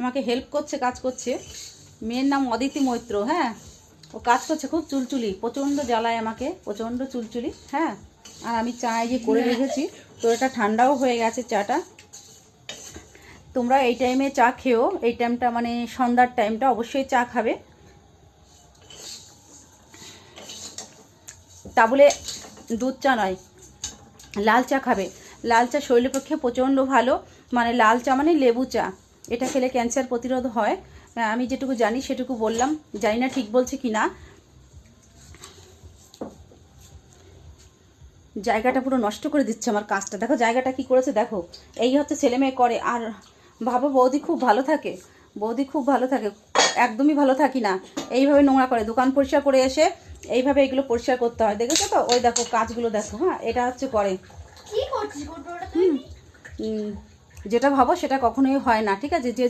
আমাকে হেল্প করছে, কাজ করছে। মেয়ের নাম অদিতি মৈত্র। হ্যাঁ, ও কাজ করছে, খুব চুলচুলি, প্রচণ্ড জ্বালায় আমাকে, প্রচণ্ড চুলচুলি। হ্যাঁ, আর আমি চা যে করে রেখেছি, তো এটা ঠান্ডাও হয়ে গেছে চাটা। তোমরা এই টাইমে চা খেও, এই টাইমটা মানে সন্ধ্যার টাইমটা অবশ্যই চা খাবে। তা বলে দুধ চা নয়, লাল চা খাবে। লাল চা শরীরের পক্ষে প্রচণ্ড ভালো। মানে লাল চা মানে লেবু চা, এটা খেলে ক্যান্সার প্রতিরোধ হয়। আমি যেটুকু জানি সেটুকু বললাম, জানি না ঠিক বলছি কি না। জায়গাটা পুরো নষ্ট করে দিচ্ছে আমার কাজটা। দেখো জায়গাটা কি করেছে, দেখো। এই হচ্ছে ছেলে মেয়ে করে। আর ভাবো বৌদি খুব ভালো থাকে, বৌদি খুব ভালো থাকে, একদমই ভালো থাকি না। এইভাবে নোংরা করে, দোকান পরিষ্কার করে এসে এইভাবে এগুলো পরিষ্কার করতে হয়। দেখেছো তো, ওই দেখো কাজগুলো দেখো। হ্যাঁ, এটা হচ্ছে করে। যেটা ভাবো সেটা কখনোই হয় না, ঠিক আছে। যে